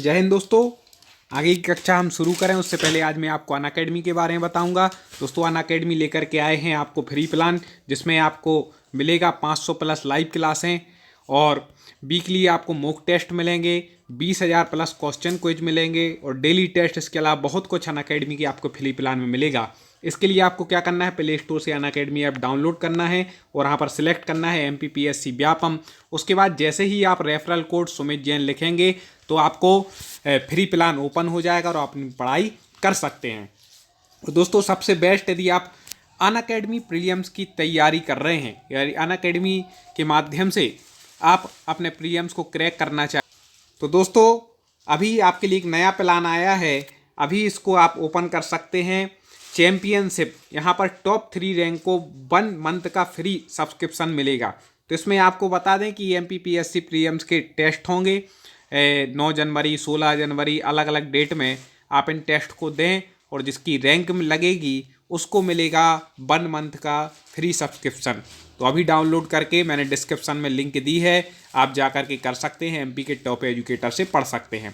जय हिंद दोस्तों। आगे की कक्षा हम शुरू करें उससे पहले आज मैं आपको अनअकैडमी के बारे में बताऊंगा। दोस्तों अनअकैडमी लेकर के आए हैं आपको फ्री प्लान, जिसमें आपको मिलेगा 500 प्लस लाइव क्लासें और वीकली आपको मॉक टेस्ट मिलेंगे, 20,000 प्लस क्वेश्चन क्विज मिलेंगे और डेली टेस्ट। इसके अलावा बहुत कुछ अनअकैडमी की आपको फ्री प्लान में मिलेगा। इसके लिए आपको क्या करना है, प्ले स्टोर से अनअकैडमी ऐप डाउनलोड करना है और यहाँ पर सिलेक्ट करना है MPPSC व्यापम। उसके बाद जैसे ही आप रेफरल कोड सुमित जैन लिखेंगे तो आपको फ्री प्लान ओपन हो जाएगा और आप अपनी पढ़ाई कर सकते हैं। तो दोस्तों सबसे बेस्ट यदि आप अनअकैडमी प्रीलिम्स की तैयारी कर रहे हैं यानी अनअकैडमी के माध्यम से आप अपने प्रीलिम्स को क्रैक करना चाहें तो दोस्तों अभी आपके लिए एक नया प्लान आया है। अभी इसको आप ओपन कर सकते हैं। चैंपियनशिप, यहाँ पर टॉप 3 रैंक को 1 मंथ का फ्री सब्सक्रिप्शन मिलेगा। तो इसमें आपको बता दें कि MPPSC प्रीलिम्स के टेस्ट होंगे 9 जनवरी 16 जनवरी अलग अलग डेट में। आप इन टेस्ट को दें और जिसकी रैंक में लगेगी उसको मिलेगा 1 मंथ का फ्री सब्सक्रिप्शन। तो अभी डाउनलोड करके मैंने डिस्क्रिप्शन में लिंक दी है, आप जा कर के कर सकते हैं। MP के टॉप एजुकेटर से पढ़ सकते हैं।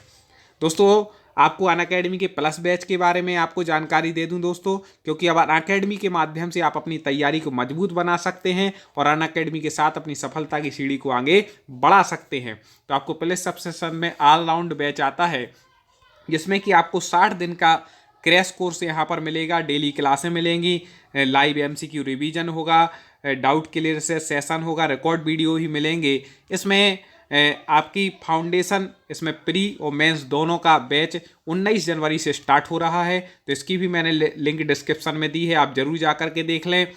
दोस्तों आपको अनअकैडमी के प्लस बैच के बारे में आपको जानकारी दे दूं दोस्तों, क्योंकि अब अनअकैडमी के माध्यम से आप अपनी तैयारी को मजबूत बना सकते हैं और अनअकैडमी के साथ अपनी सफलता की सीढ़ी को आगे बढ़ा सकते हैं। तो आपको प्लस सब्सक्रिप्शन में ऑल राउंड बैच आता है, जिसमें कि आपको 60 दिन का क्रैश कोर्स यहाँ पर मिलेगा। डेली क्लासें मिलेंगी, लाइव MCQ रिवीजन होगा, डाउट क्लियर से सेशन होगा, रिकॉर्ड वीडियो ही मिलेंगे। इसमें आपकी फाउंडेशन, इसमें प्री और मेंस दोनों का बैच 19 जनवरी से स्टार्ट हो रहा है। तो इसकी भी मैंने लिंक डिस्क्रिप्शन में दी है, आप जरूर जा कर के देख लें।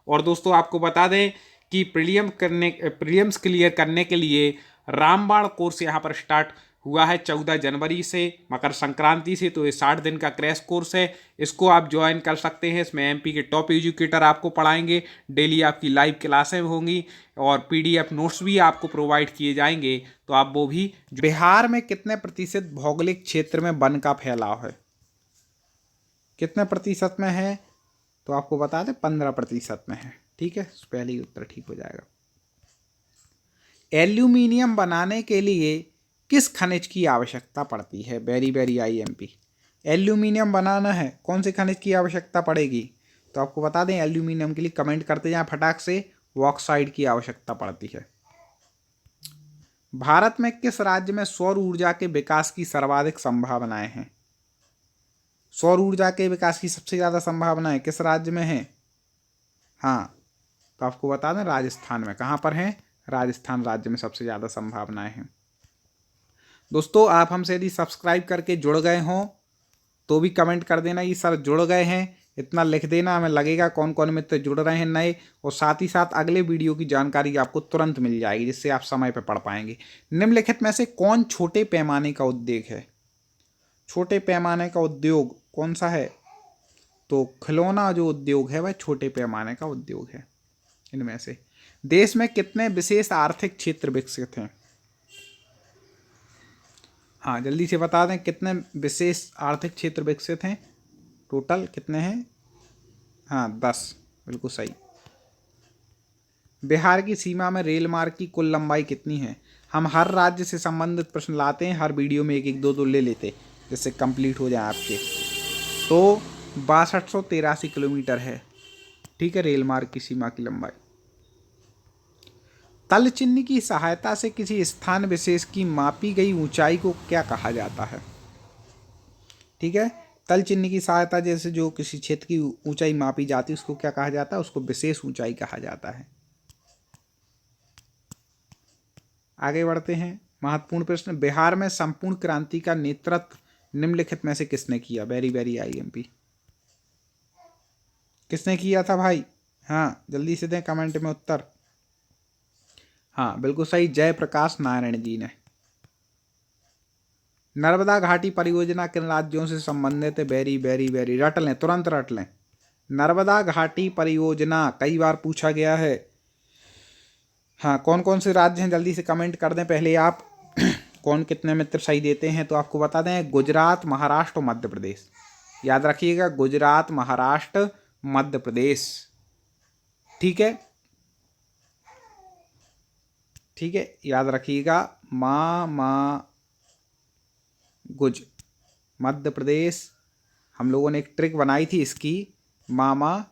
और दोस्तों आपको बता दें कि प्रीलिम्स क्लियर करने के लिए रामबाण कोर्स यहाँ पर स्टार्ट हुआ है 14 जनवरी से, मकर संक्रांति से। तो ये 60 दिन का क्रैश कोर्स है, इसको आप ज्वाइन कर सकते हैं। इसमें MP के टॉप एजुकेटर आपको पढ़ाएंगे, डेली आपकी लाइव क्लासें होंगी और PDF नोट्स भी आपको प्रोवाइड किए जाएंगे। तो आप वो भी। बिहार में कितने प्रतिशत भौगोलिक क्षेत्र में वन का फैलाव है? कितने प्रतिशत में है? तो आपको बता दें 15% में है। ठीक है, पहले ही उत्तर ठीक हो जाएगा। एल्यूमिनियम बनाने के लिए किस खनिज की आवश्यकता पड़ती है? Very very IMP। एल्यूमिनियम बनाना है, कौन से खनिज की आवश्यकता पड़ेगी? तो आपको बता दें एल्यूमिनियम के लिए कमेंट करते जाएं फटाक से, बॉक्साइट की आवश्यकता पड़ती है। भारत में किस राज्य में सौर ऊर्जा के विकास की सर्वाधिक संभावनाएं हैं? सौर ऊर्जा के विकास की सबसे ज़्यादा संभावनाएं किस राज्य में है? हाँ, तो आपको बता दें राजस्थान में। कहाँ पर है? राजस्थान राज्य में सबसे ज़्यादा संभावनाएं हैं। दोस्तों आप हमसे यदि सब्सक्राइब करके जुड़ गए हों तो भी कमेंट कर देना कि सर जुड़ गए हैं, इतना लिख देना, हमें लगेगा कौन कौन मित्र जुड़ रहे हैं नए। और साथ ही साथ अगले वीडियो की जानकारी आपको तुरंत मिल जाएगी, जिससे आप समय पर पढ़ पाएंगे। निम्नलिखित में से कौन छोटे पैमाने का उद्योग है? छोटे पैमाने का उद्योग कौन सा है? तो खिलौना जो उद्योग है वह छोटे पैमाने का उद्योग है। इनमें से देश में कितने विशेष आर्थिक क्षेत्र विकसित हैं? हाँ जल्दी से बता दें, कितने विशेष आर्थिक क्षेत्र विकसित हैं? टोटल कितने हैं? हाँ 10, बिल्कुल सही। बिहार की सीमा में रेल मार्ग की कुल लंबाई कितनी है? हम हर राज्य से संबंधित प्रश्न लाते हैं, हर वीडियो में एक एक दो दो ले लेते, जिससे कंप्लीट हो जाए आपके। तो 6283 किलोमीटर है। ठीक है, रेल मार्ग की सीमा की लंबाई। तल चिन्ह की सहायता से किसी स्थान विशेष की मापी गई ऊंचाई को क्या कहा जाता है? ठीक है, तल चिन्ह की सहायता जैसे जो किसी क्षेत्र की ऊंचाई मापी जाती है उसको क्या कहा जाता है? उसको विशेष ऊंचाई कहा जाता है। आगे बढ़ते हैं। महत्वपूर्ण प्रश्न, बिहार में संपूर्ण क्रांति का नेतृत्व निम्नलिखित में से किसने किया? Very very IMP। किसने किया था भाई? हाँ जल्दी से दें कमेंट में उत्तर। हाँ बिल्कुल सही, जयप्रकाश नारायण जी ने। नर्मदा घाटी परियोजना किन राज्यों से संबंधित है? वेरी वेरी वेरी, रट लें, तुरंत रट लें। नर्मदा घाटी परियोजना कई बार पूछा गया है। हाँ कौन कौन से राज्य हैं? जल्दी से कमेंट कर दें पहले आप कौन कितने मित्र सही देते हैं। तो आपको बता दें गुजरात, महाराष्ट्र और मध्य प्रदेश। याद रखिएगा, गुजरात, महाराष्ट्र, मध्य प्रदेश। ठीक है, ठीक है, याद रखिएगा। माँ गुज, मध्य प्रदेश। हम लोगों ने एक ट्रिक बनाई थी इसकी, मामा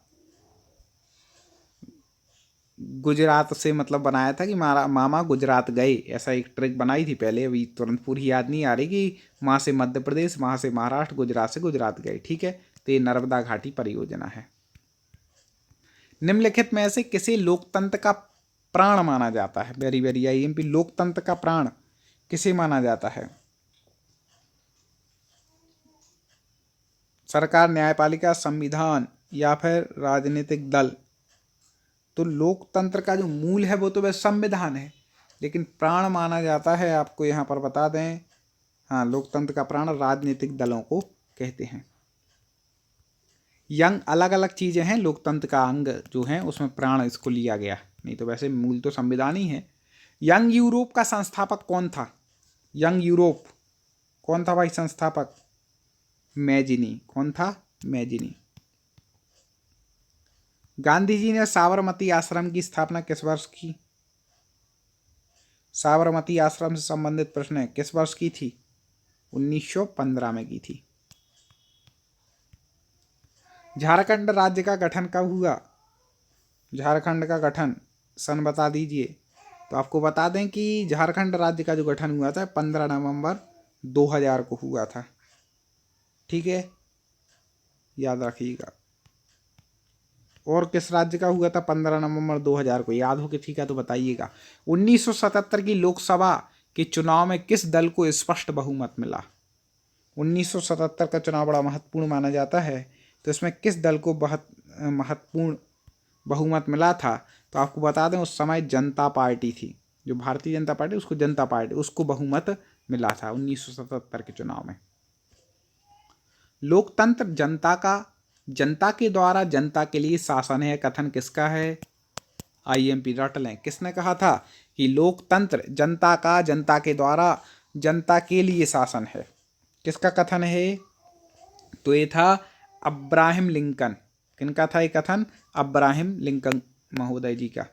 गुजरात से मतलब बनाया था कि मामा गुजरात गए, ऐसा एक ट्रिक बनाई थी पहले, अभी तुरंत पूरी याद नहीं आ रही कि वहाँ से मध्य प्रदेश, वहाँ से महाराष्ट्र, गुजरात से गुजरात गए। ठीक है, तो ये नर्मदा घाटी परियोजना है। निम्नलिखित में से किसे लोकतंत्र का प्राण माना जाता है? वेरी वेरी आईएमपी, लोकतंत्र का प्राण किसे माना जाता है? सरकार, न्यायपालिका, संविधान या फिर राजनीतिक दल? तो लोकतंत्र का जो मूल है वो तो वह संविधान है, लेकिन प्राण माना जाता है, आपको यहाँ पर बता दें, हाँ, लोकतंत्र का प्राण राजनीतिक दलों को कहते हैं। यंग अलग अलग चीज़ें हैं, लोकतंत्र का अंग जो है उसमें प्राण इसको लिया गया, नहीं तो वैसे मूल तो संविधान ही है। यंग यूरोप का संस्थापक कौन था? यंग यूरोप कौन था भाई संस्थापक? मैजिनी। कौन था? मैजिनी। गांधी जी ने साबरमती आश्रम की स्थापना किस वर्ष की? साबरमती आश्रम से संबंधित प्रश्न है, किस वर्ष की थी? 1915 में की थी। झारखंड राज्य का गठन कब हुआ? झारखंड का गठन सन बता दीजिए। तो आपको बता दें कि झारखंड राज्य का जो गठन हुआ था 15 नवंबर 2000 को हुआ था। ठीक है, याद रखिएगा। और किस राज्य का हुआ था 15 नवंबर 2000 को? याद हो कि ठीक है तो बताइएगा। 1977 की लोकसभा के चुनाव में किस दल को स्पष्ट बहुमत मिला? 1977 का चुनाव बड़ा महत्वपूर्ण माना जाता है, तो इसमें किस दल को बहुत महत्वपूर्ण बहुमत मिला था? तो आपको बता दें उस समय जनता पार्टी थी, जो भारतीय जनता पार्टी, उसको जनता पार्टी, उसको बहुमत मिला था 1977 के चुनाव में। लोकतंत्र जनता के द्वारा जनता के लिए शासन है, कथन किसका है? आईएमपी रट लें, किसने कहा था कि लोकतंत्र जनता का, जनता के द्वारा जनता के लिए शासन है? किसका कथन है? तो ये था अब्राहम लिंकन। किनका था ये कथन? अब्राहम लिंकन महोदय जी का।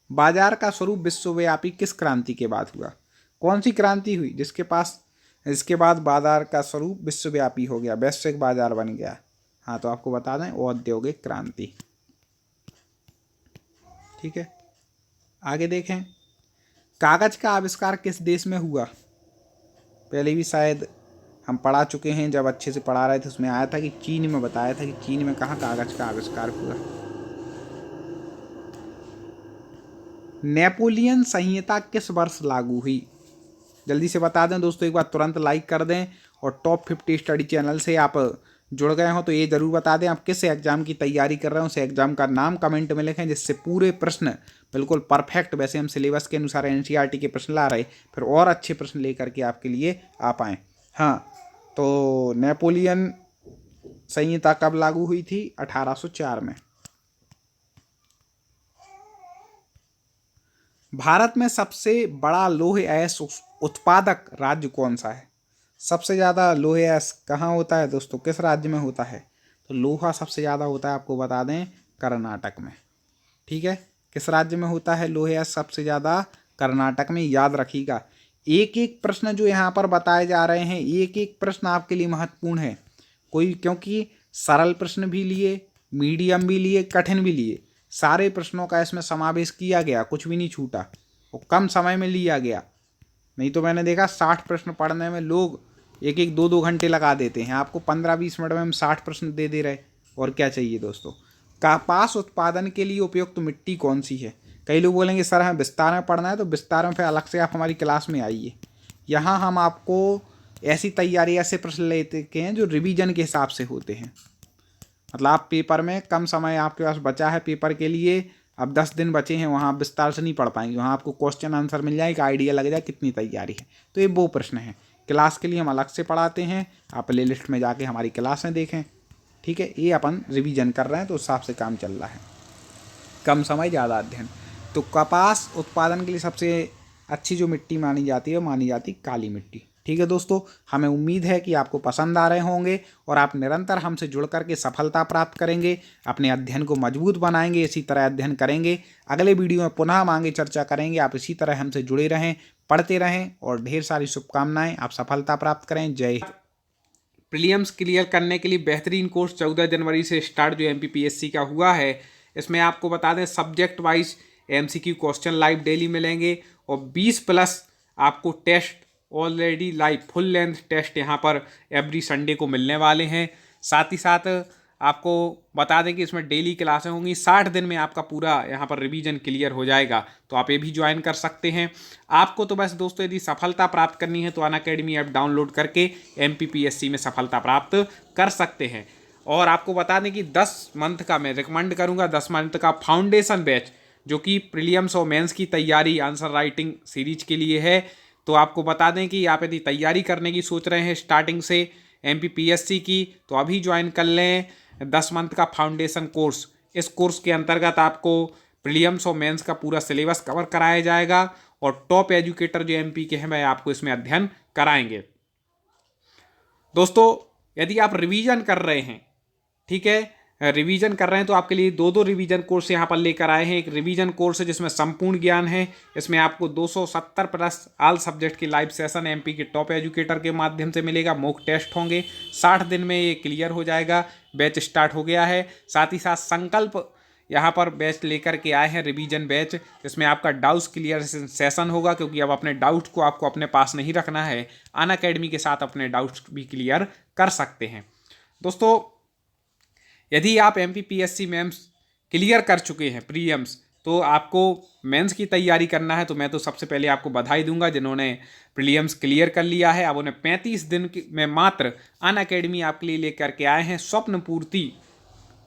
बाजार का स्वरूप विश्वव्यापी किस क्रांति के बाद हुआ? कौन सी क्रांति हुई जिसके बाद बाजार का स्वरूप विश्वव्यापी हो गया, वैश्विक बाजार बन गया? हाँ, तो आपको बता दें औद्योगिक क्रांति। ठीक है, आगे देखें। कागज का आविष्कार किस देश में हुआ? पहले भी शायद हम पढ़ा चुके हैं, जब अच्छे से पढ़ा रहे थे उसमें आया था कि चीन में, बताया था कि चीन में कहाँ कागज का आविष्कार हुआ। नेपोलियन संहिता किस वर्ष लागू हुई? जल्दी से बता दें दोस्तों, एक बार तुरंत लाइक कर दें, और टॉप 50 स्टडी चैनल से आप जुड़ गए हो तो ये जरूर बता दें आप किस एग्जाम की तैयारी कर रहे हो, उस एग्जाम का नाम कमेंट में लिखें, जिससे पूरे प्रश्न बिल्कुल परफेक्ट, वैसे हम सिलेबस के अनुसार एनसीईआरटी के प्रश्न ला रहे, फिर और अच्छे प्रश्न लेकर के आपके लिए आ पाएँ। हाँ, तो नेपोलियन संहिता कब लागू हुई थी? 1804 में। भारत में सबसे बड़ा लौह अयस्क उत्पादक राज्य कौन सा है? सबसे ज़्यादा लौह अयस्क कहाँ होता है दोस्तों, किस राज्य में होता है? तो लोहा सबसे ज़्यादा होता है, आपको बता दें, कर्नाटक में। ठीक है, किस राज्य में होता है लौह अयस्क सबसे ज़्यादा? कर्नाटक में। याद रखिएगा, एक एक प्रश्न जो यहाँ पर बताए जा रहे हैं, एक एक प्रश्न आपके लिए महत्वपूर्ण है, क्योंकि सरल प्रश्न भी लिए, मीडियम भी लिए, कठिन भी लिए, सारे प्रश्नों का इसमें समावेश किया गया, कुछ भी नहीं छूटा, और कम समय में लिया गया। नहीं तो मैंने देखा 60 प्रश्न पढ़ने में लोग एक एक 2-2 घंटे लगा देते हैं, आपको 15-20 मिनट में हम 60 प्रश्न दे रहे, और क्या चाहिए दोस्तों। कपास उत्पादन के लिए उपयुक्त तो मिट्टी कौन सी है? कई लोग बोलेंगे सर हमें विस्तार में पढ़ना है, तो विस्तार में फिर अलग से आप हमारी क्लास में आइए। यहाँ हम आपको ऐसी तैयारी, ऐसे प्रश्न लेते हैं जो रिवीजन के हिसाब से होते हैं। मतलब आप पेपर में कम समय आपके पास बचा है पेपर के लिए, अब 10 दिन बचे हैं, वहाँ आप विस्तार से नहीं पढ़ पाएंगे, वहाँ आपको क्वेश्चन आंसर मिल जाए, एक आइडिया लग जाए कितनी तैयारी है। तो ये वो प्रश्न है, क्लास के लिए हम अलग से पढ़ाते हैं, आप प्ले लिस्ट में जाके हमारी क्लासें देखें। ठीक है, ये अपन रिवीजन कर रहे हैं तो उस हिसाब से काम चल रहा है, कम समय ज़्यादा अध्ययन। तो कपास उत्पादन के लिए सबसे अच्छी जो मिट्टी मानी जाती है, मानी जाती काली मिट्टी। ठीक है दोस्तों, हमें उम्मीद है कि आपको पसंद आ रहे होंगे और आप निरंतर हमसे जुड़ करके सफलता प्राप्त करेंगे, अपने अध्ययन को मजबूत बनाएंगे, इसी तरह अध्ययन करेंगे। अगले वीडियो में पुनः हम आगे चर्चा करेंगे। आप इसी तरह हमसे जुड़े रहें, पढ़ते रहें और ढेर सारी शुभकामनाएं। आप सफलता प्राप्त करें। जय हिंद। प्रीलिम्स क्लियर करने के लिए बेहतरीन कोर्स 14 जनवरी से स्टार्ट जो MPPSC का हुआ है, इसमें आपको बता दें subject wise MCQ question live daily मिलेंगे और 20+ आपको test already live full length test यहाँ पर एवरी संडे को मिलने वाले हैं। साथ ही साथ आपको बता दें कि इसमें डेली क्लासें होंगी। 60 दिन में आपका पूरा यहाँ पर रिवीजन क्लियर हो जाएगा, तो आप ये भी ज्वाइन कर सकते हैं। आपको तो बस दोस्तों यदि सफलता प्राप्त करनी है तो अनअकैडमी ऐप डाउनलोड करके MPPSC में सफलता प्राप्त कर सकते हैं। और आपको बता दें कि 10 मंथ का मैं रिकमेंड करूँगा, 10 मंथ का फाउंडेशन बैच जो कि प्रीलिम्स और मेंस की तैयारी आंसर राइटिंग सीरीज के लिए है। तो आपको बता दें कि आप यदि तैयारी करने की सोच रहे हैं स्टार्टिंग से MPPSC की, तो अभी ज्वाइन कर लें 10 मंथ का फाउंडेशन कोर्स। इस कोर्स के अंतर्गत आपको प्रीलिम्स और मेंस का पूरा सिलेबस कवर कराया जाएगा और टॉप एजुकेटर जो MP के हैं वह आपको इसमें अध्ययन कराएंगे। दोस्तों यदि आप रिवीजन कर रहे हैं, ठीक है, रिवीजन कर रहे हैं तो आपके लिए 2 रिवीजन कोर्स यहाँ पर लेकर आए हैं। एक रिवीजन कोर्स है जिसमें संपूर्ण ज्ञान है, इसमें आपको 270+ ऑल सब्जेक्ट की लाइव सेशन MP के टॉप एजुकेटर के माध्यम से मिलेगा। मॉक टेस्ट होंगे, 60 दिन में ये क्लियर हो जाएगा। बैच स्टार्ट हो गया है। साथ ही साथ संकल्प यहाँ पर बैच लेकर के आए हैं रिवीजन बैच, जिसमें आपका डाउट्स क्लियर सेशन होगा, क्योंकि अब अपने डाउट्स को आपको अपने पास नहीं रखना है, अनअकैडमी के साथ अपने डाउट्स भी क्लियर कर सकते हैं। दोस्तों यदि आप MPPSC मेंस क्लियर कर चुके हैं प्रीलिम्स, तो आपको मेंस की तैयारी करना है, तो मैं तो सबसे पहले आपको बधाई दूंगा जिन्होंने प्रीलिम्स क्लियर कर लिया है। अब उन्हें 35 दिन में मात्र अनअकैडमी आपके लिए लेकर के आए हैं स्वप्न पूर्ति,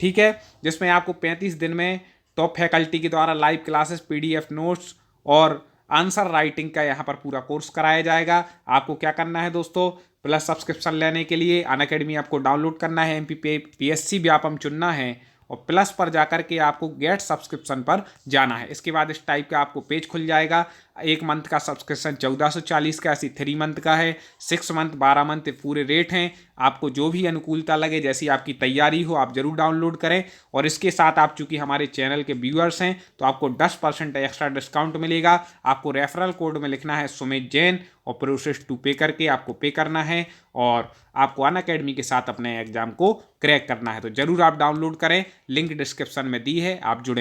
ठीक है, जिसमें आपको 35 दिन में टॉप फैकल्टी के द्वारा लाइव क्लासेस, PDF नोट्स और आंसर राइटिंग का यहाँ पर पूरा कोर्स कराया जाएगा। आपको क्या करना है दोस्तों, प्लस सब्सक्रिप्शन लेने के लिए अनअकैडमी आपको डाउनलोड करना है, MPPSC व्यापम चुनना है और प्लस पर जाकर के आपको गेट सब्सक्रिप्शन पर जाना है। इसके बाद इस टाइप का आपको पेज खुल जाएगा। 1 मंथ का सब्सक्रिप्शन 1440 का, ऐसी 3 मंथ का है, 6 मंथ 12 मंथ पूरे रेट हैं। आपको जो भी अनुकूलता लगे, जैसी आपकी तैयारी हो, आप जरूर डाउनलोड करें। और इसके साथ आप चूंकि हमारे चैनल के व्यूअर्स हैं तो आपको 10% एक्स्ट्रा डिस्काउंट मिलेगा। आपको रेफरल कोड में लिखना है सुमित जैन और प्रोसेस टू पे करके आपको पे करना है और आपको अनअकैडमी के साथ अपने एग्जाम को क्रैक करना है। तो जरूर आप डाउनलोड करें, लिंक डिस्क्रिप्शन में दी है, आप जुड़े।